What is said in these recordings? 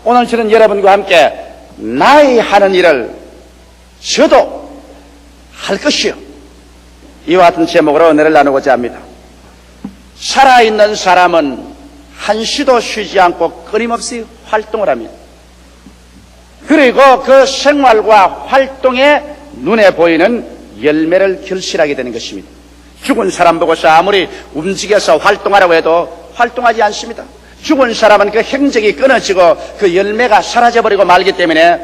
오늘 저는 여러분과 함께 나의 하는 일을 저도 할 것이요, 이와 같은 제목으로 은혜를 나누고자 합니다. 살아있는 사람은 한시도 쉬지 않고 끊임없이 활동을 합니다. 그리고 그 생활과 활동에 눈에 보이는 열매를 결실하게 되는 것입니다. 죽은 사람 보고서 아무리 움직여서 활동하라고 해도 활동하지 않습니다. 죽은 사람은 그 행적이 끊어지고 그 열매가 사라져버리고 말기 때문에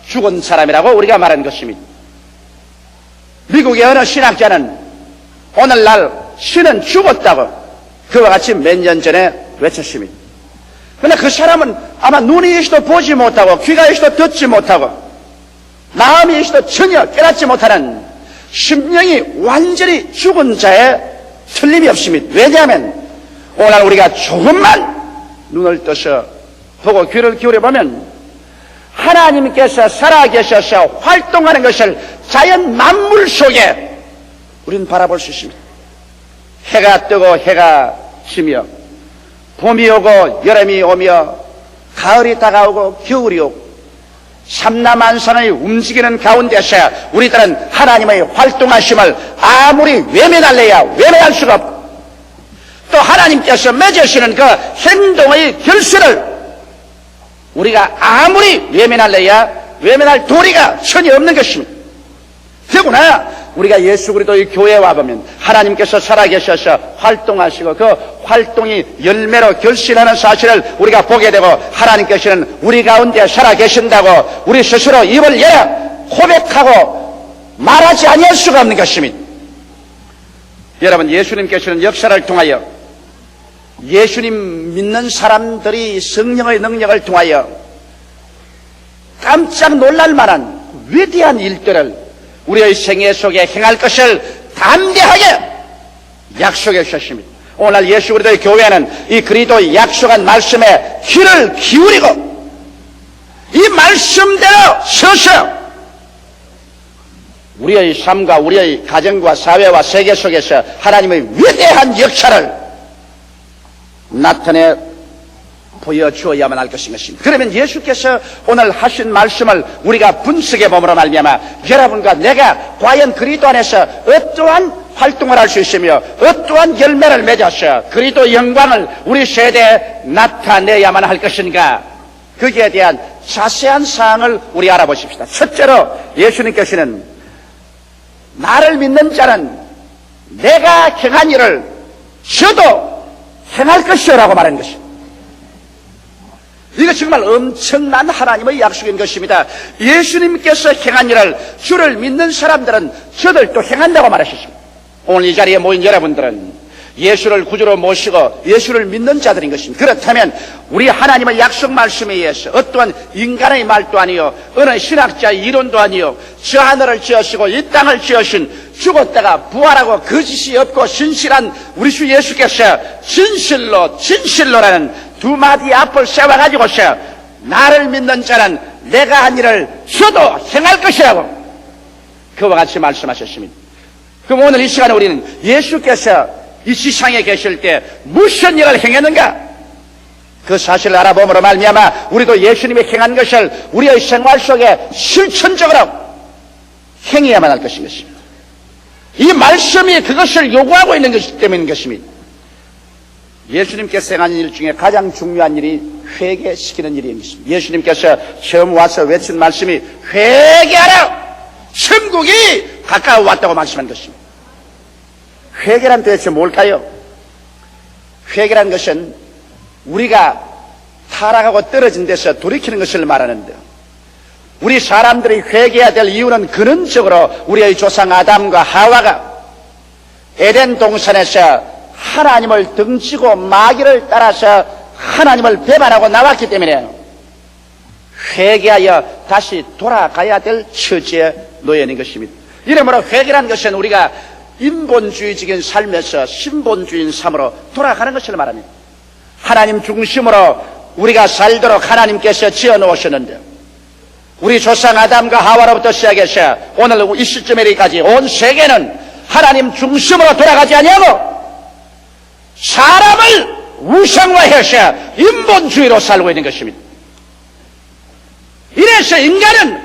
죽은 사람이라고 우리가 말하는 것입니다. 미국의 어느 신학자는 오늘날 신은 죽었다고 그와 같이 몇 년 전에 외쳤습니다. 그러나 그 사람은 아마 눈이 있어도 보지 못하고 귀가 있어도 듣지 못하고 마음이 있어도 전혀 깨닫지 못하는 심령이 완전히 죽은 자에 틀림이 없습니다. 왜냐하면 오늘 우리가 조금만 눈을 떠서 보고 귀를 기울여보면 하나님께서 살아계셔서 활동하는 것을 자연 만물 속에 우리는 바라볼 수 있습니다. 해가 뜨고 해가 지며 봄이 오고 여름이 오며 가을이 다가오고 겨울이 오고 삼라만상의 움직이는 가운데서 우리들은 하나님의 활동하심을 아무리 외면할래야 외면할 수가 없고, 또 하나님께서 맺으시는 그 행동의 결실을 우리가 아무리 외면할래야 외면할 도리가 전혀 없는 것입니다. 더구나 우리가 예수 그리스도의 교회에 와보면 하나님께서 살아계셔서 활동하시고 그 활동이 열매로 결실하는 사실을 우리가 보게 되고, 하나님께서는 우리 가운데 살아계신다고 우리 스스로 입을 열어 고백하고 말하지 아니할 수가 없는 것입니다. 여러분, 예수님께서는 역사를 통하여 예수님 믿는 사람들이 성령의 능력을 통하여 깜짝 놀랄 만한 위대한 일들을 우리의 생애 속에 행할 것을 담대하게 약속해 주셨습니다. 오늘 예수 그리스도의 교회는 이 그리스도의 약속한 말씀에 귀를 기울이고 이 말씀대로 서서 우리의 삶과 우리의 가정과 사회와 세계 속에서 하나님의 위대한 역사를 나타내 보여주어야만 할 것인 것입니다. 그러면 예수께서 오늘 하신 말씀을 우리가 분석해 봄으로 말미암아 여러분과 내가 과연 그리스도 안에서 어떠한 활동을 할 수 있으며 어떠한 열매를 맺어서 그리스도 영광을 우리 세대에 나타내야만 할 것인가, 거기에 대한 자세한 사항을 우리 알아보십시다. 첫째로 예수님께서는 나를 믿는 자는 내가 행한 일을 저도 행할 것이라고 말한 것입니다. 이거 정말 엄청난 하나님의 약속인 것입니다. 예수님께서 행한 일을 주를 믿는 사람들은 저들도 행한다고 말하셨습니다. 오늘 이 자리에 모인 여러분들은 예수를 구주로 모시고 예수를 믿는 자들인 것입니다. 그렇다면 우리 하나님의 약속 말씀에 의해서 어떠한 인간의 말도 아니요 어느 신학자의 이론도 아니요 저 하늘을 지으시고 이 땅을 지으신 죽었다가 부활하고 거짓이 없고 신실한 우리 주 예수께서 진실로라는 두 마디 앞을 세워가지고서 나를 믿는 자는 내가 한 일을 저도 행할 것이라고 그와 같이 말씀하셨습니다. 그럼 오늘 이 시간에 우리는 예수께서 이 지상에 계실 때 무슨 일을 행했는가, 그 사실을 알아봄으로 말미암아 우리도 예수님이 행한 것을 우리의 생활 속에 실천적으로 행해야만 할 것인 것입니다. 이 말씀이 그것을 요구하고 있는 것이기 때문인 것입니다. 예수님께서 행한 일 중에 가장 중요한 일이 회개시키는 일인 것입니다. 예수님께서 처음 와서 외친 말씀이 회개하라! 천국이 가까워 왔다고 말씀한 것입니다. 회개란 도대체 뭘까요? 회개란 것은 우리가 타락하고 떨어진 데서 돌이키는 것을 말하는데요, 우리 사람들이 회개해야 될 이유는 근원적으로 우리의 조상 아담과 하와가 에덴 동산에서 하나님을 등지고 마귀를 따라서 하나님을 배반하고 나왔기 때문에 회개하여 다시 돌아가야 될 처지에 놓여 있는 것입니다. 이러므로 회개라는 것은 우리가 인본주의적인 삶에서 신본주의인 삶으로 돌아가는 것을 말합니다. 하나님 중심으로 우리가 살도록 하나님께서 지어놓으셨는데, 우리 조상 아담과 하와로부터 시작해서 오늘 이 시점에 이르기까지 온 세계는 하나님 중심으로 돌아가지 아니하고 사람을 우상화해서 인본주의로 살고 있는 것입니다. 그래서 인간은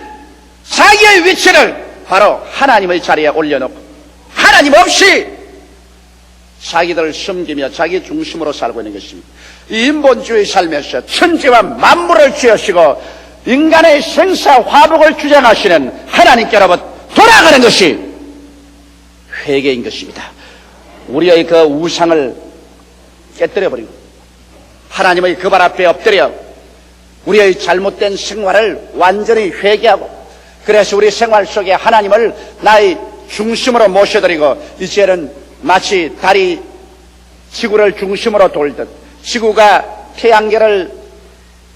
자기의 위치를 바로 하나님의 자리에 올려놓고 하나님 없이 자기들을 숨기며 자기 중심으로 살고 있는 것입니다. 이 인본주의 삶에서 천지와 만물을 지으시고 인간의 생사 화복을 주장하시는 하나님께로부터 돌아가는 것이 회개인 것입니다. 우리의 그 우상을 깨뜨려버리고 하나님의 그 발 앞에 엎드려 우리의 잘못된 생활을 완전히 회개하고 그래서 우리 생활 속에 하나님을 나의 중심으로 모셔드리고 이제는 마치 달이 지구를 중심으로 돌듯 지구가 태양계를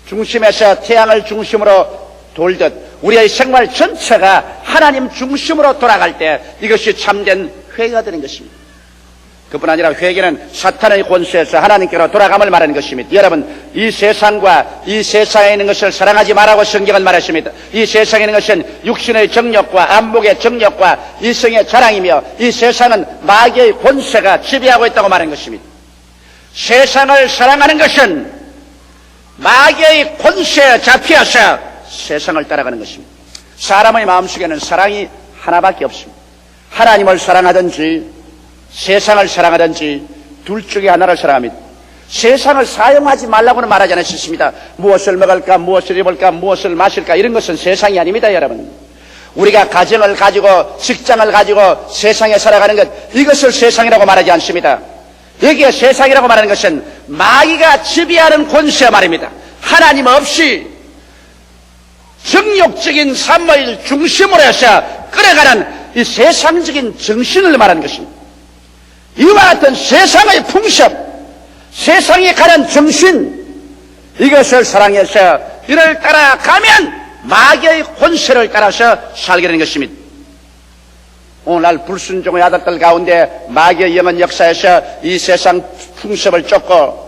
중심에서 태양을 중심으로 돌듯 우리의 생활 전체가 하나님 중심으로 돌아갈 때 이것이 참된 회개가 되는 것입니다. 그뿐 아니라 회개는 사탄의 권세에서 하나님께로 돌아감을 말하는 것입니다. 여러분, 이 세상과 이 세상에 있는 것을 사랑하지 말라고 성경은 말했습니다. 이 세상에 있는 것은 육신의 정욕과 안목의 정욕과 이성의 자랑이며 이 세상은 마귀의 권세가 지배하고 있다고 말하는 것입니다. 세상을 사랑하는 것은 마귀의 권세에 잡혀서 세상을 따라가는 것입니다. 사람의 마음속에는 사랑이 하나밖에 없습니다. 하나님을 사랑하든지 세상을 사랑하든지 둘 중에 하나를 사랑합니다. 세상을 사용하지 말라고는 말하지 않으셨습니다. 무엇을 먹을까, 무엇을 입을까, 무엇을 마실까 이런 것은 세상이 아닙니다. 여러분, 우리가 가정을 가지고 직장을 가지고 세상에 살아가는 것 이것을 세상이라고 말하지 않습니다. 여기에 세상이라고 말하는 것은 마귀가 지배하는 권세 말입니다. 하나님 없이 정욕적인 삶을 중심으로 해서 끌어가는 이 세상적인 정신을 말하는 것입니다. 이와 같은 세상의 풍습, 세상에 가는 정신, 이것을 사랑해서 이를 따라가면 마귀의 권세를 따라서 살게 되는 것입니다. 오늘날 불순종의 아들들 가운데 마귀의 영은 역사에서 이 세상 풍습을 쫓고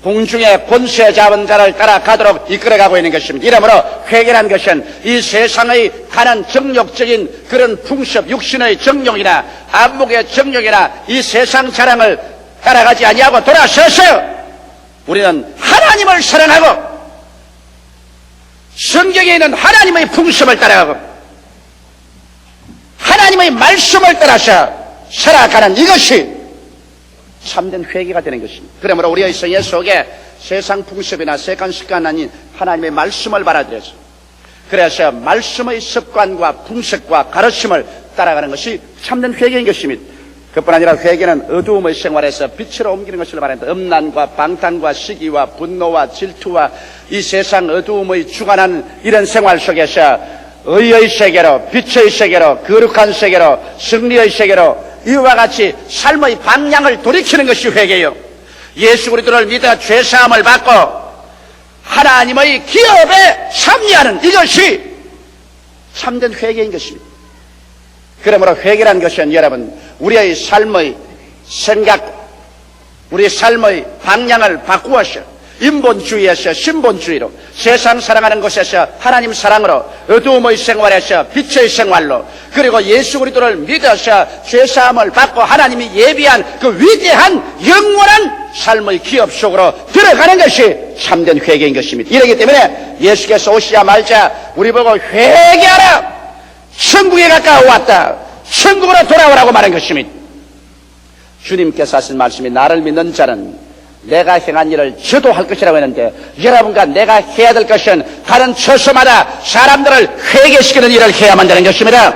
공중의 권세 잡은 자를 따라가도록 이끌어가고 있는 것입니다. 이러므로 회개라는 것은 이 세상의 가는 정욕적인 그런 풍습, 육신의 정욕이나 안목의 정욕이나 이 세상 자랑을 따라가지 아니하고 돌아서서 우리는 하나님을 사랑하고 성경에 있는 하나님의 풍습을 따라가고 하나님의 말씀을 따라서 살아가는 이것이 참된 회개가 되는 것입니다. 그러므로 우리의 생애 속에 세상 풍습이나 세상 습관 아닌 하나님의 말씀을 받아들여서 그래서 말씀의 습관과 풍습과 가르침을 따라가는 것이 참된 회개인 것입니다. 그뿐 아니라 회개는 어두움의 생활에서 빛으로 옮기는 것을 말합니다. 음란과 방탕과 시기와 분노와 질투와 이 세상 어두움의 주관하는 이런 생활 속에서 의의 세계로, 빛의 세계로, 거룩한 세계로, 승리의 세계로 이와 같이 삶의 방향을 돌이키는 것이 회개예요. 예수 그리스도를 믿어 죄사함을 받고 하나님의 기업에 참여하는 이것이 참된 회개인 것입니다. 그러므로 회개라는 것은 여러분 우리의 삶의 생각, 우리의 삶의 방향을 바꾸어서 인본주의에서 신본주의로 세상 사랑하는 곳에서 하나님 사랑으로 어두움의 생활에서 빛의 생활로 그리고 예수 그리스도를 믿어서 죄사함을 받고 하나님이 예비한 그 위대한 영원한 삶의 기업 속으로 들어가는 것이 참된 회개인 것입니다. 이러기 때문에 예수께서 오시자마자 우리 보고 회개하라, 천국에 가까워 왔다, 천국으로 돌아오라고 말한 것입니다. 주님께서 하신 말씀이 나를 믿는 자는 내가 행한 일을 저도 할 것이라고 했는데 여러분과 내가 해야 될 것은 다른 처소마다 사람들을 회개시키는 일을 해야만 되는 것입니다.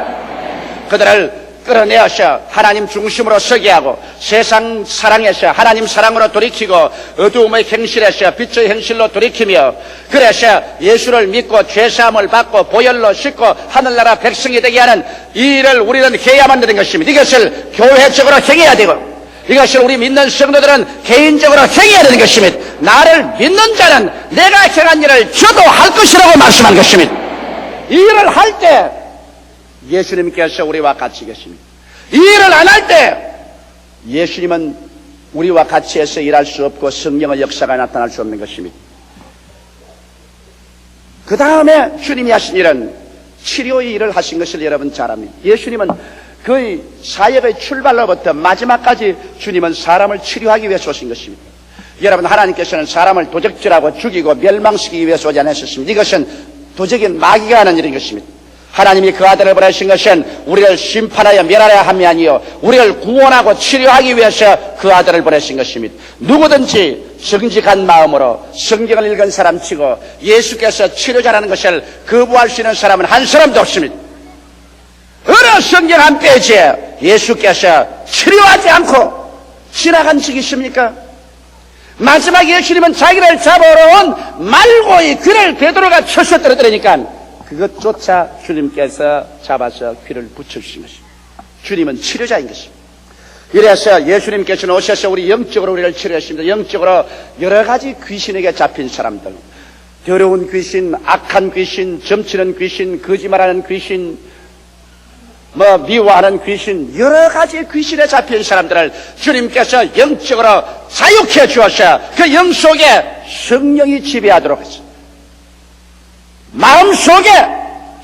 그들을 끌어내어서 하나님 중심으로 서게 하고 세상 사랑에서 하나님 사랑으로 돌이키고 어두움의 행실에서 빛의 행실로 돌이키며 그래서 예수를 믿고 죄사함을 받고 보혈로 씻고 하늘나라 백성이 되게 하는 이 일을 우리는 해야만 되는 것입니다. 이것을 교회적으로 행해야 되고 이것을 우리 믿는 성도들은 개인적으로 행해야 되는 것입니다. 나를 믿는 자는 내가 행한 일을 저도 할 것이라고 말씀한 것입니다. 이 일을 할 때 예수님께서 우리와 같이 계십니다. 이 일을 안 할 때 예수님은 우리와 같이 해서 일할 수 없고 성령의 역사가 나타날 수 없는 것입니다. 그 다음에 주님이 하신 일은 치료의 일을 하신 것을 여러분 잘 압니다. 예수님은 그 사역의 출발로부터 마지막까지 주님은 사람을 치료하기 위해서 오신 것입니다. 여러분 하나님께서는 사람을 도적질하고 죽이고 멸망시키기 위해서 오지 않으셨습니다. 이것은 도적인 마귀가 하는 일인 것입니다. 하나님이 그 아들을 보내신 것은 우리를 심판하여 멸하려 함이 아니요 우리를 구원하고 치료하기 위해서 그 아들을 보내신 것입니다. 누구든지 정직한 마음으로 성경을 읽은 사람치고 예수께서 치료자라는 것을 거부할 수 있는 사람은 한 사람도 없습니다. 어느 성경 한 페이지에 예수께서 치료하지 않고 지나간 적이 있습니까? 마지막에 예수님은 자기를 잡아오러 온 말고의 귀를 베드로가 쳐서 떨어뜨리니까 그것조차 주님께서 잡아서 귀를 붙여주신 것입니다. 주님은 치료자인 것입니다. 이래서 예수님께서는 오셔서 우리 영적으로 우리를 치료하십니다. 영적으로 여러 가지 귀신에게 잡힌 사람들, 더러운 귀신, 악한 귀신, 점치는 귀신, 거짓말하는 귀신, 미워하는 귀신, 여러 가지 귀신에 잡힌 사람들을 주님께서 영적으로 자유케 주어서 그 영 속에 성령이 지배하도록 했습니다. 마음속에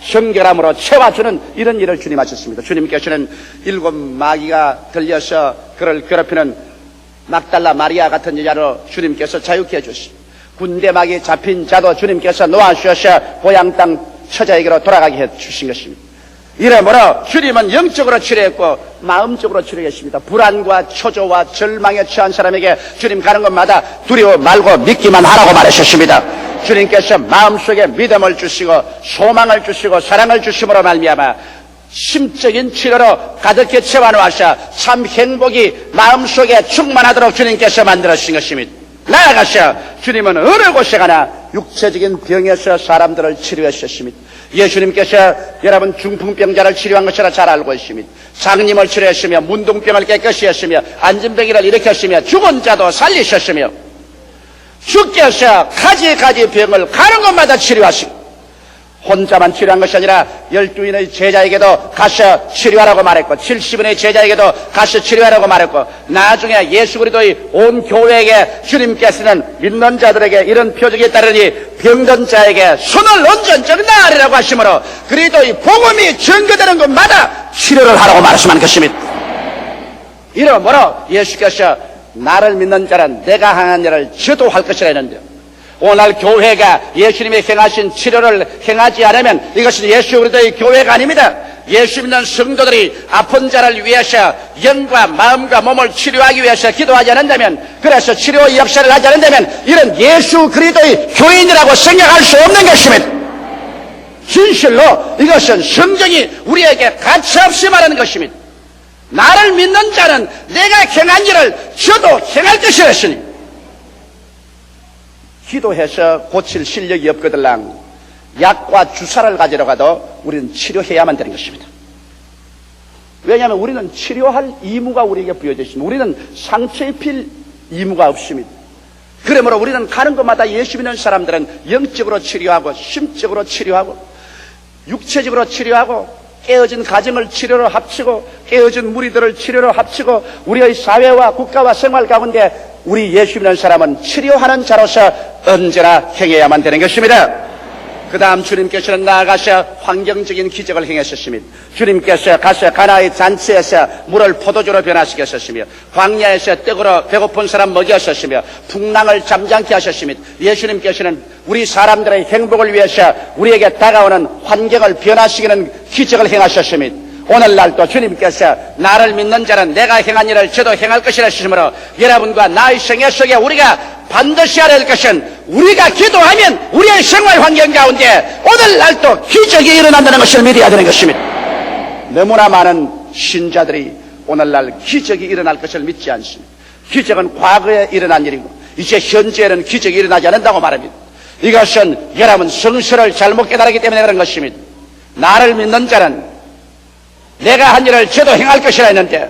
정결함으로 채워주는 이런 일을 주님 하셨습니다. 주님께서는 7 마귀가 들려서 그를 괴롭히는 막달라 마리아 같은 여자로 주님께서 자유케 해주십니다. 군대 마귀 잡힌 자도 주님께서 놓아주셔서 고향 땅 처자에게로 돌아가게 해주신 것입니다. 이러므로 주님은 영적으로 치료했고 마음적으로 치료했습니다. 불안과 초조와 절망에 처한 사람에게 주님 가는 곳마다 두려워 말고 믿기만 하라고 말하셨습니다. 주님께서 마음속에 믿음을 주시고 소망을 주시고 사랑을 주심으로 말미암아 심적인 치료로 가득히 채워놓으셔 참 행복이 마음속에 충만하도록 주님께서 만들어주신 것입니다. 나아가셔 주님은 어느 곳에 가나 육체적인 병에서 사람들을 치료하셨습니다. 예수님께서 여러분 중풍병자를 치료한 것이라 잘 알고 있습니다. 장님을 치료했으며 문둥병을 깨끗이 했으며 안진병이를 일으켰으며 죽은 자도 살리셨으며 주께서 가지 병을 가는 곳마다 치료하시고 혼자만 치료한 것이 아니라 12인의 제자에게도 가서 치료하라고 말했고 70인의 제자에게도 가서 치료하라고 말했고 나중에 예수 그리스도의 온 교회에게 주님께서는 믿는 자들에게 이런 표적이 따르니 병든 자에게 손을 얹은 적 나으리라고 하시므로 그리스도의 복음이 전거되는 곳마다 치료를 하라고 말씀한 것입니다. 이러므로 예수께서 나를 믿는 자는 내가 행한 일을 저도 할 것이라 했는데요. 오늘 교회가 예수님이 행하신 치료를 행하지 않으면 이것은 예수 그리스도의 교회가 아닙니다. 예수 믿는 성도들이 아픈 자를 위해서 영과 마음과 몸을 치료하기 위해서 기도하지 않는다면 그래서 치료의 역사를 하지 않는다면 이런 예수 그리스도의 교인이라고 생각할 수 없는 것입니다. 진실로 이것은 성경이 우리에게 가차없이 말하는 것입니다. 나를 믿는 자는 내가 행한 일을 저도 행할 것이라 했으니 기도해서 고칠 실력이 없거들랑 약과 주사를 가지러 가도 우리는 치료해야만 되는 것입니다. 왜냐하면 우리는 치료할 의무가 우리에게 부여져 있습니다. 우리는 상처 입힐 의무가 없습니다. 그러므로 우리는 가는 곳마다 예수 믿는 사람들은 영적으로 치료하고 심적으로 치료하고 육체적으로 치료하고 깨어진 가정을 치료로 합치고 깨어진 무리들을 치료로 합치고 우리의 사회와 국가와 생활 가운데 우리 예수 믿는 사람은 치료하는 자로서 언제나 행해야만 되는 것입니다. 그 다음 주님께서는 나아가서 환경적인 기적을 행하셨습니다. 주님께서 가서 가나의 잔치에서 물을 포도주로 변화시켰었으며 광야에서 떡으로 배고픈 사람 먹였었으며 풍랑을 잠잠케 하셨습니다. 예수님께서는 우리 사람들의 행복을 위해서 우리에게 다가오는 환경을 변화시키는 기적을 행하셨습니다. 오늘날도 주님께서 나를 믿는 자는 내가 행한 일을 저도 행할 것이라 하시므로 여러분과 나의 생애 속에 우리가 반드시 알아야 할 것은 우리가 기도하면 우리의 생활 환경 가운데 오늘날도 기적이 일어난다는 것을 믿어야 되는 것입니다. 너무나 많은 신자들이 오늘날 기적이 일어날 것을 믿지 않습니다. 기적은 과거에 일어난 일이고 이제 현재에는 기적이 일어나지 않는다고 말합니다. 이것은 여러분 성서를 잘못 깨달았기 때문에 그런 것입니다. 나를 믿는 자는 내가 한 일을 저도 행할 것이라 했는데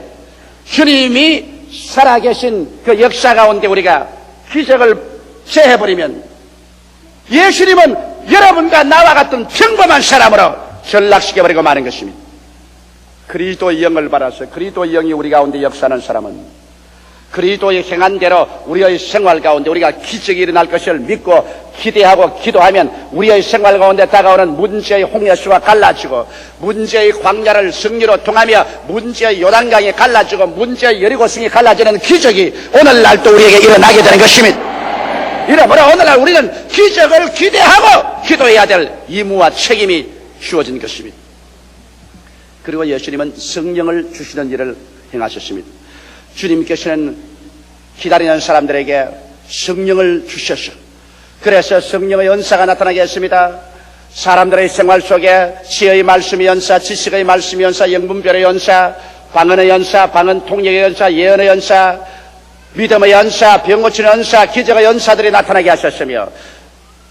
주님이 살아계신 그 역사 가운데 우리가 기적을 체해버리면 예수님은 여러분과 나와 같은 평범한 사람으로 전락시켜버리고 마는 것입니다. 그리스도의 영을 받아서 그리스도의 영이 우리 가운데 역사하는 사람은 그리스도의 행한 대로 우리의 생활 가운데 우리가 기적이 일어날 것을 믿고 기대하고 기도하면 우리의 생활 가운데 다가오는 문제의 홍해수가 갈라지고 문제의 광야를 승리로 통하며 문제의 요단강이 갈라지고 문제의 여리고성이 갈라지는 기적이 오늘날도 우리에게 일어나게 되는 것입니다. 이러므로 오늘날 우리는 기적을 기대하고 기도해야 될 의무와 책임이 주어진 것입니다. 그리고 예수님은 성령을 주시는 일을 행하셨습니다. 주님께서는 기다리는 사람들에게 성령을 주셔서 그래서 성령의 은사가 나타나게 했습니다. 사람들의 생활 속에 지혜의 말씀의 연사, 지식의 말씀의 연사, 영분별의 연사, 방언의 연사, 방언 통역의 연사, 예언의 연사, 믿음의 연사, 병 고치는 연사, 기적의 연사들이 나타나게 하셨으며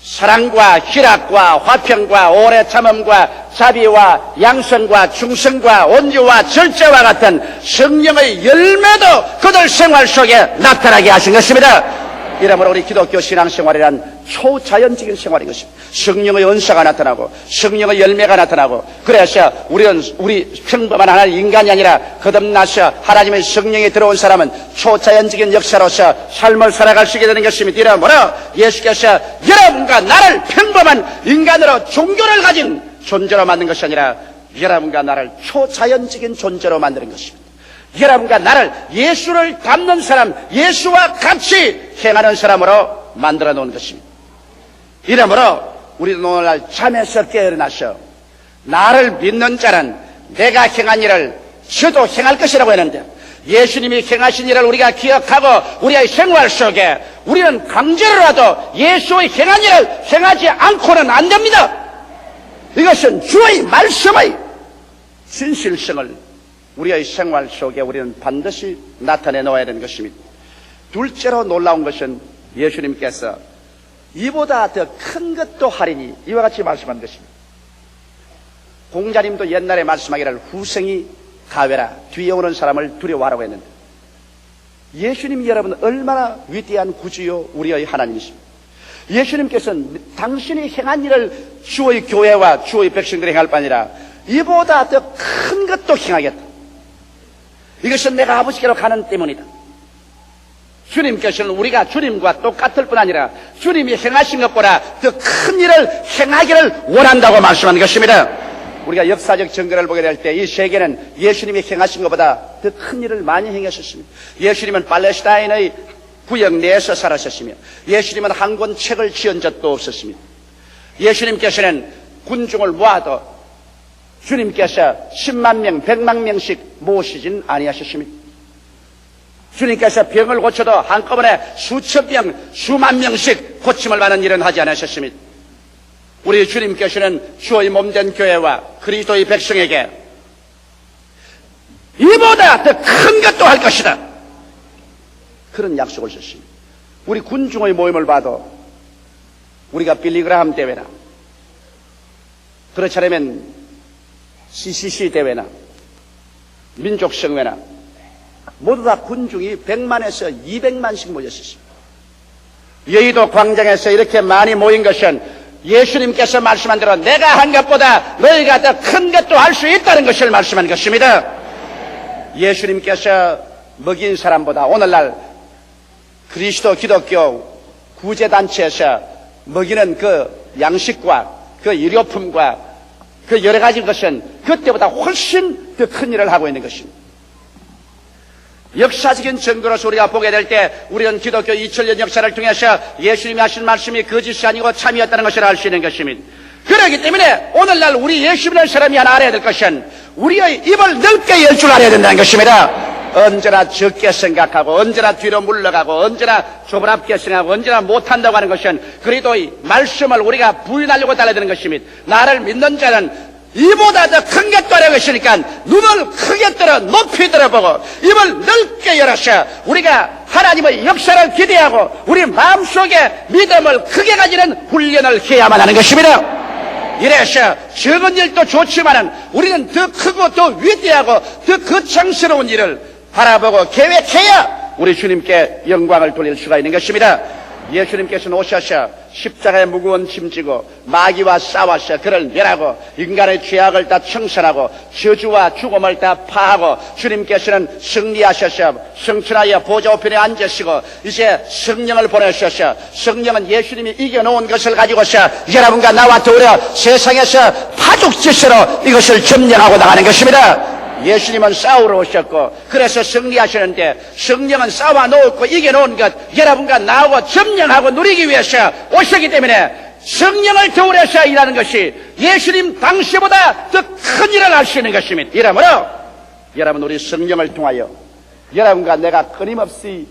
사랑과 희락과 화평과 오래 참음과 자비와 양성과 충성과 온유와 절제와 같은 성령의 열매도 그들 생활 속에 나타나게 하신 것입니다. 이러므로 우리 기독교 신앙생활이란 초자연적인 생활인 것입니다. 성령의 은사가 나타나고 성령의 열매가 나타나고 그래서 우리는 우리 평범한 하나의 인간이 아니라 거듭나서 하나님의 성령이 들어온 사람은 초자연적인 역사로서 삶을 살아갈 수 있게 되는 것입니다. 이러므로 예수께서 여러분과 나를 평범한 인간으로 종교를 가진 존재로 만든 것이 아니라 여러분과 나를 초자연적인 존재로 만드는 것입니다. 여러분과 나를 예수를 닮는 사람, 예수와 같이 행하는 사람으로 만들어 놓은 것입니다. 이러므로 우리는 오늘날 잠에서 깨어나서 나를 믿는 자는 내가 행한 일을 저도 행할 것이라고 했는데 예수님이 행하신 일을 우리가 기억하고 우리의 생활 속에 우리는 강제로라도 예수의 행한 일을 행하지 않고는 안 됩니다. 이것은 주의 말씀의 진실성을 우리의 생활 속에 우리는 반드시 나타내 놓아야 되는 것입니다. 둘째로 놀라운 것은 예수님께서 이보다 더 큰 것도 하리니 이와 같이 말씀한 것입니다. 공자님도 옛날에 말씀하기를 후생이 가외라 뒤에 오는 사람을 두려워하라고 했는데 예수님이 여러분 얼마나 위대한 구주요 우리의 하나님이십니다. 예수님께서는 당신이 행한 일을 주의 교회와 주의 백성들이 행할 뿐 아니라 이보다 더 큰 것도 행하겠다. 이것은 내가 아버지께로 가는 때문이다. 주님께서는 우리가 주님과 똑같을 뿐 아니라 주님이 행하신 것보다 더 큰 일을 행하기를 원한다고 말씀하는 것입니다. 우리가 역사적 증거를 보게 될 때 이 세계는 예수님이 행하신 것보다 더 큰 일을 많이 행하셨습니다. 예수님은 팔레스타인의 구역 내에서 살아셨으며 예수님은 한 권 책을 지은 적도 없었습니다. 예수님께서는 군중을 모아도 주님께서 10만 명, 100만 명씩 모시진 아니하셨습니다. 주님께서 병을 고쳐도 한꺼번에 수천 명, 수만 명씩 고침을 받는 일은 하지 않으셨습니다. 우리 주님께서는 주의 몸된 교회와 그리스도의 백성에게 이보다 더 큰 것도 할 것이다. 그런 약속을 주셨습니다. 우리 군중의 모임을 봐도 우리가 빌리그라함 대회나 그렇지 않으면 CCC 대회나 민족성회나 모두 다 군중이 100만에서 200만씩 모였습니다. 여의도 광장에서 이렇게 많이 모인 것은 예수님께서 말씀한 대로 내가 한 것보다 너희가 더 큰 것도 할 수 있다는 것을 말씀한 것입니다. 예수님께서 먹인 사람보다 오늘날 그리스도 기독교 구제단체에서 먹이는 그 양식과 그 일료품과 그 여러 가지 것은 그때보다 훨씬 더 큰 일을 하고 있는 것입니다. 역사적인 증거로서 우리가 보게 될 때 우리는 기독교 2000년 역사를 통해서 예수님이 하신 말씀이 거짓이 아니고 참이었다는 것을 알 수 있는 것입니다. 그렇기 때문에 오늘날 우리 예수 믿는 사람이 하나 알아야 될 것은 우리의 입을 넓게 열 줄 알아야 된다는 것입니다. 언제나 적게 생각하고 언제나 뒤로 물러가고 언제나 조그맣게 생각하고 언제나 못한다고 하는 것은 그리스도의 말씀을 우리가 부인하려고 달려드는 것입니다. 나를 믿는 자는 이보다 더 큰 것도 하려고 했으니까 눈을 크게 들어 높이 들어보고 입을 넓게 열어서 우리가 하나님의 역사를 기대하고 우리 마음속에 믿음을 크게 가지는 훈련을 해야만 하는 것입니다. 이래서 적은 일도 좋지만은 우리는 더 크고 더 위대하고 더 거창스러운 일을 바라보고 계획해야 우리 주님께 영광을 돌릴 수가 있는 것입니다. 예수님께서는 오셔서 십자가에 무거운 짐 지고 마귀와 싸워서 그를 멸하고 인간의 죄악을 다 청산하고 저주와 죽음을 다 파하고 주님께서는 승리하셔서 성천하여 보좌 우편에 앉으시고 이제 성령을 보내셔서 성령은 예수님이 이겨놓은 것을 가지고서 여러분과 나와 더불어 세상에서 파죽지세로 이것을 점령하고 나가는 것입니다. 예수님은 싸우러 오셨고 그래서 승리하시는데 성령은 싸워 놓고 이겨놓은 것 여러분과 나하고 점령하고 누리기 위해서 오셨기 때문에 성령을 겨울에서 일하는 것이 예수님 당시보다 더 큰 일을 할 수 있는 것입니다. 이러므로 여러분 우리 성령을 통하여 여러분과 내가 끊임없이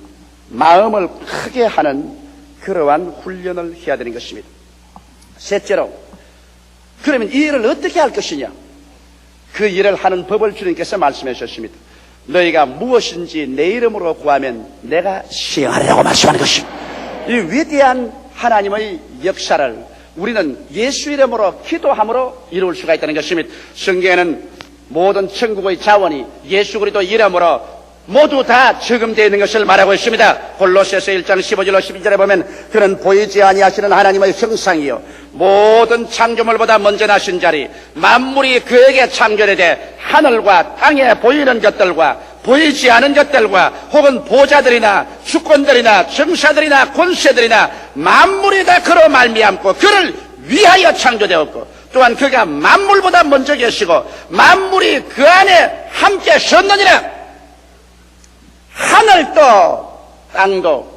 마음을 크게 하는 그러한 훈련을 해야 되는 것입니다. 셋째로 그러면 이 일을 어떻게 할 것이냐? 그 일을 하는 법을 주님께서 말씀해 주셨습니다. 너희가 무엇인지 내 이름으로 구하면 내가 시행하리라고 말씀하는 것입니다. 이 위대한 하나님의 역사를 우리는 예수 이름으로 기도함으로 이룰 수가 있다는 것입니다. 성경에는 모든 천국의 자원이 예수 그리스도 이름으로 모두 다 저금되어 있는 것을 말하고 있습니다. 골로새서 1장 15절로 12절에 보면 그는 보이지 아니하시는 하나님의 형상이요 모든 창조물보다 먼저 나신 자리 만물이 그에게 창조되되 하늘과 땅에 보이는 것들과 보이지 않은 것들과 혹은 보좌들이나 주권들이나 정사들이나 권세들이나 만물이 다 그로 말미암고 그를 위하여 창조되었고 또한 그가 만물보다 먼저 계시고 만물이 그 안에 함께 섰느니라. 하늘도 땅도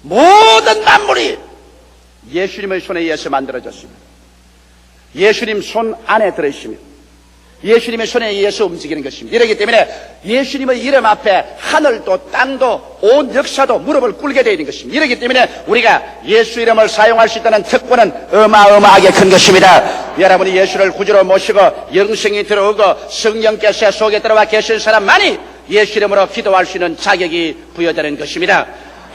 모든 만물이 예수님의 손에 의해서 만들어졌습니다. 예수님 손 안에 들어있습니다. 예수님의 손에 의해서 움직이는 것입니다. 이렇기 때문에 예수님의 이름 앞에 하늘도 땅도 온 역사도 무릎을 꿇게 되어 있는 것입니다. 이렇기 때문에 우리가 예수 이름을 사용할 수 있다는 특권은 어마어마하게 큰 것입니다. 여러분이 예수를 구주로 모시고 영생이 들어오고 성령께서 속에 들어와 계신 사람만이 예수 이름으로 기도할 수 있는 자격이 부여되는 것입니다.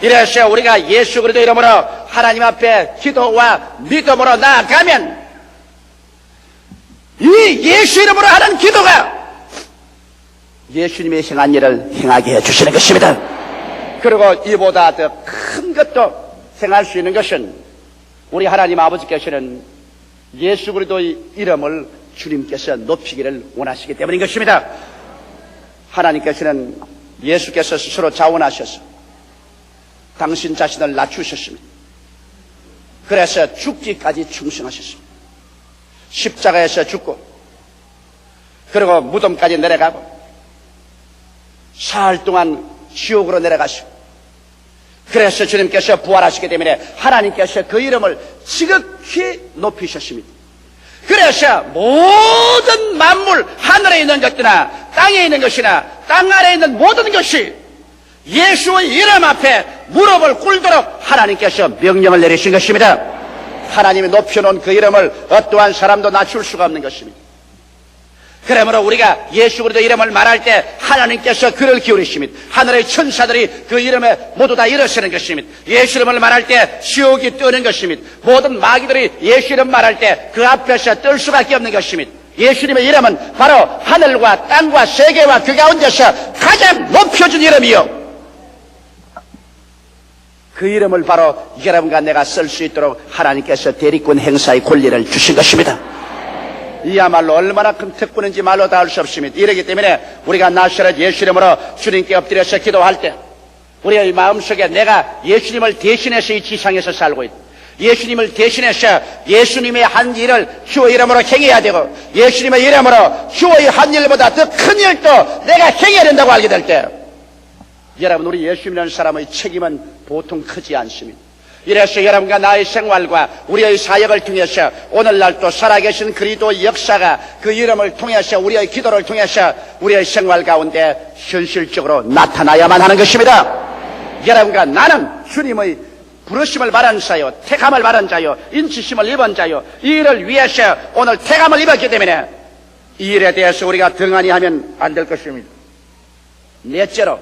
이래서 우리가 예수 그리스도 이름으로 하나님 앞에 기도와 믿음으로 나아가면 이 예수 이름으로 하는 기도가 예수님의 행한 일을 행하게 해주시는 것입니다. 그리고 이보다 더 큰 것도 행할 수 있는 것은 우리 하나님 아버지께서는 예수 그리스도의 이름을 주님께서 높이기를 원하시기 때문인 것입니다. 하나님께서는 예수께서 스스로 자원하셔서 당신 자신을 낮추셨습니다. 그래서 죽기까지 충성하셨습니다. 십자가에서 죽고 그리고 무덤까지 내려가고 사흘 동안 지옥으로 내려가시고 그래서 주님께서 부활하시기 때문에 하나님께서 그 이름을 지극히 높이셨습니다. 그래서 모든 만물 하늘에 있는 것이나 땅에 있는 것이나 땅 아래에 있는 모든 것이 예수의 이름 앞에 무릎을 꿇도록 하나님께서 명령을 내리신 것입니다. 하나님이 높여놓은 그 이름을 어떠한 사람도 낮출 수가 없는 것입니다. 그러므로 우리가 예수 그리스도 이름을 말할 때 하나님께서 귀를 기울이십니다. 하늘의 천사들이 그 이름에 모두 다 일어서는 것입니다. 예수 이름을 말할 때 지옥이 뜨는 것입니다. 모든 마귀들이 예수 이름 말할 때 그 앞에서 뜰 수밖에 없는 것입니다. 예수님의 이름은 바로 하늘과 땅과 세계와 그 가운데서 가장 높여준 이름이요 그 이름을 바로 여러분과 내가 쓸 수 있도록 하나님께서 대리권 행사의 권리를 주신 것입니다. 이야말로 얼마나 큰 특권인지 말로 다 할 수 없습니다. 이러기 때문에 우리가 나사렛 예수 이름으로 주님께 엎드려서 기도할 때 우리의 마음속에 내가 예수님을 대신해서 이 지상에서 살고 있다. 예수님을 대신해서 예수님의 한 일을 주의 이름으로 행해야 되고 예수님의 이름으로 주의 한 일보다 더 큰 일도 내가 행해야 된다고 알게 될 때 여러분 우리 예수님이라는 사람의 책임은 보통 크지 않습니다. 이래서 여러분과 나의 생활과 우리의 사역을 통해서 오늘날도 살아계신 그리스도의 역사가 그 이름을 통해서 우리의 기도를 통해서 우리의 생활 가운데 현실적으로 나타나야만 하는 것입니다. 여러분과 나는 주님의 부르심을 받은 자요 택함을 받은 자요 인치심을 입은 자요 이 일을 위해서 오늘 택함을 입었기 때문에 이 일에 대해서 우리가 등한히 하면 안 될 것입니다. 넷째로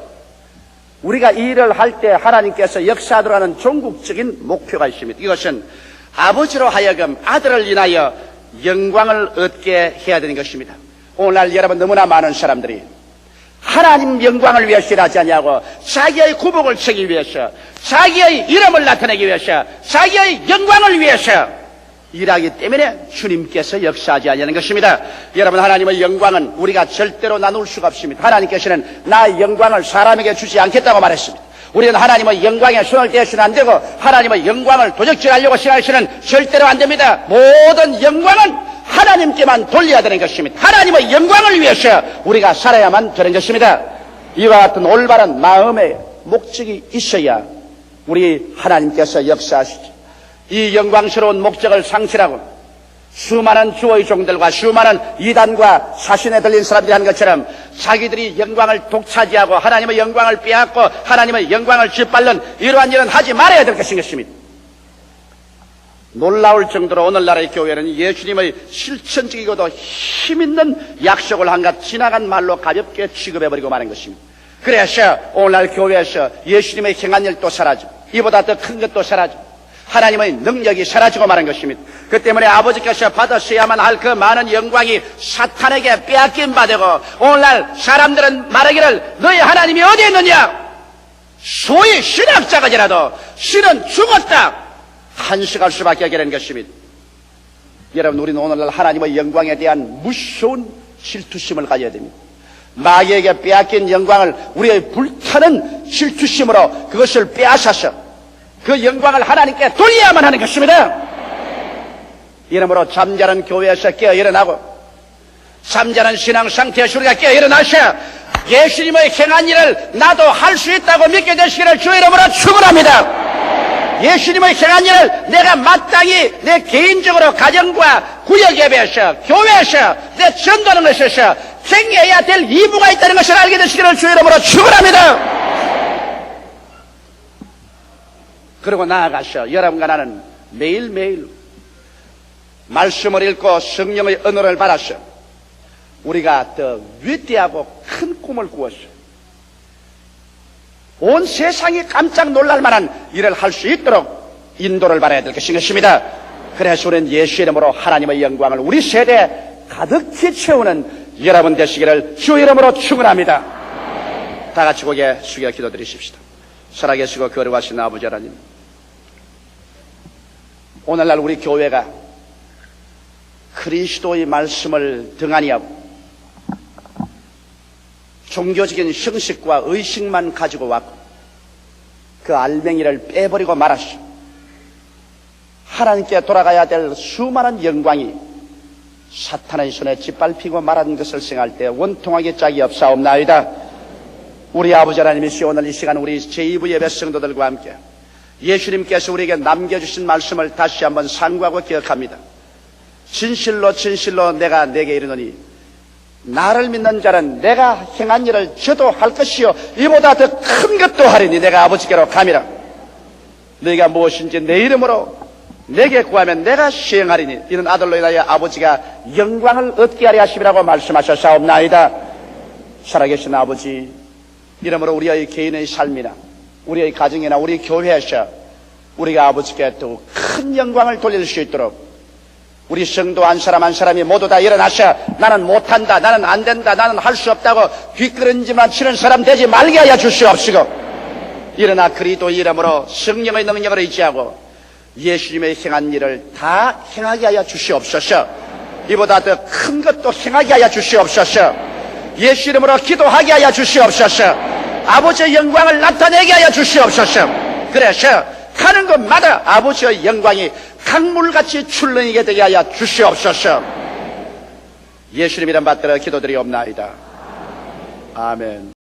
우리가 이 일을 할 때 하나님께서 역사하도록 하는 종국적인 목표가 있습니다. 이것은 아버지로 하여금 아들을 인하여 영광을 얻게 해야 되는 것입니다. 오늘날 여러분 너무나 많은 사람들이 하나님 영광을 위해서 일하지 않냐고 자기의 구복을 채기 위해서 자기의 이름을 나타내기 위해서 자기의 영광을 위해서 일하기 때문에 주님께서 역사하지 않냐는 것입니다. 여러분 하나님의 영광은 우리가 절대로 나눌 수가 없습니다. 하나님께서는 나의 영광을 사람에게 주지 않겠다고 말했습니다. 우리는 하나님의 영광에 손을 대서는 안 되고 하나님의 영광을 도적질하려고 생각해서는 절대로 안 됩니다. 모든 영광은 하나님께만 돌려야 되는 것입니다. 하나님의 영광을 위해서 우리가 살아야만 되는 것입니다. 이와 같은 올바른 마음의 목적이 있어야 우리 하나님께서 역사하시죠. 이 영광스러운 목적을 상실하고 수많은 주의 종들과 수많은 이단과 사신에 들린 사람들이 한 것처럼 자기들이 영광을 독차지하고 하나님의 영광을 빼앗고 하나님의 영광을 짓밟는 이러한 일은 하지 말아야 될 것입니다. 놀라울 정도로 오늘날의 교회는 예수님의 실천적이고도 힘있는 약속을 한갓 지나간 말로 가볍게 취급해버리고 마는 것입니다. 그래서 오늘날 교회에서 예수님의 행한 일도 사라지고 이보다 더 큰 것도 사라지고 하나님의 능력이 사라지고 마는 것입니다. 그 때문에 아버지께서 받으셔야만 할 그 많은 영광이 사탄에게 빼앗긴 바 되고 오늘날 사람들은 말하기를 너희 하나님이 어디에 있느냐? 소위 신학자가지라도 신은 죽었다 한식할 수밖에 없게 되는 것입니다. 여러분, 우리는 오늘날 하나님의 영광에 대한 무서운 질투심을 가져야 됩니다. 마귀에게 빼앗긴 영광을 우리의 불타는 질투심으로 그것을 빼앗아서 그 영광을 하나님께 돌려야만 하는 것입니다. 이러므로 잠자는 교회에서 깨어 일어나고 잠자는 신앙 상태에서 우리가 깨어 일어나셔 예수님의 행한 일을 나도 할 수 있다고 믿게 되시기를 주 이름으로 축원합니다. 예수님의 행한 일을 내가 마땅히 내 개인적으로 가정과 구역 예배에서 교회에서 내 전도하는 것에서 행해야 될義務가 있다는 것을 알게 되시기를 주 이름으로 축원합니다. 그리고 나아가서 여러분과 나는 매일매일 말씀을 읽고 성령의 은혜를 받아서 우리가 더 위대하고 큰 꿈을 꾸어서 온 세상이 깜짝 놀랄 만한 일을 할 수 있도록 인도를 받아야 될 것입니다. 그래서 우리는 예수 이름으로 하나님의 영광을 우리 세대에 가득히 채우는 여러분 되시기를 주 이름으로 축원합니다. 다 같이 고개 숙여 기도드리십시다. 살아계시고 거룩하신 아버지 하나님, 오늘날 우리 교회가 그리스도의 말씀을 등한히 하고 종교적인 형식과 의식만 가지고 왔고 그 알맹이를 빼버리고 말았어. 하나님께 돌아가야 될 수많은 영광이 사탄의 손에 짓밟히고 말한 것을 생각할 때 원통하게 짝이 없사옵나이다. 우리 아버지 하나님이시여, 오늘 이 시간 우리 제2부 예배 성도들과 함께 예수님께서 우리에게 남겨주신 말씀을 다시 한번 상고하고 기억합니다. 진실로 진실로 내가 내게 이르노니 나를 믿는 자는 내가 행한 일을 저도 할 것이요 이보다 더 큰 것도 하리니 내가 아버지께로 감이라. 너희가 무엇인지 내 이름으로 내게 구하면 내가 시행하리니 이는 아들로 인하여 아버지가 영광을 얻게 하려 하심이라고 말씀하셨사옵나이다. 살아계신 아버지, 이러므로 우리의 개인의 삶이나 우리의 가정이나 우리 교회에서 우리가 아버지께 더욱 큰 영광을 돌릴 수 있도록 우리 성도 한 사람 한 사람이 모두 다 일어나서 나는 못한다, 나는 안 된다, 나는 할 수 없다고 뒷걸음질만 치는 사람 되지 말게 하여 주시옵시고, 일어나 그리스도 이름으로 성령의 능력을 의지하고 예수님의 행한 일을 다 행하게 하여 주시옵소서. 이보다 더 큰 것도 행하게 하여 주시옵소서. 예수 이름으로 기도하게 하여 주시옵소서. 아버지의 영광을 나타내게 하여 주시옵소서. 그래서 가는 곳마다 아버지의 영광이 강물같이 출렁이게 되게 하여 주시옵소서. 예수님 이름 받들어 기도드리옵나이다. 아멘.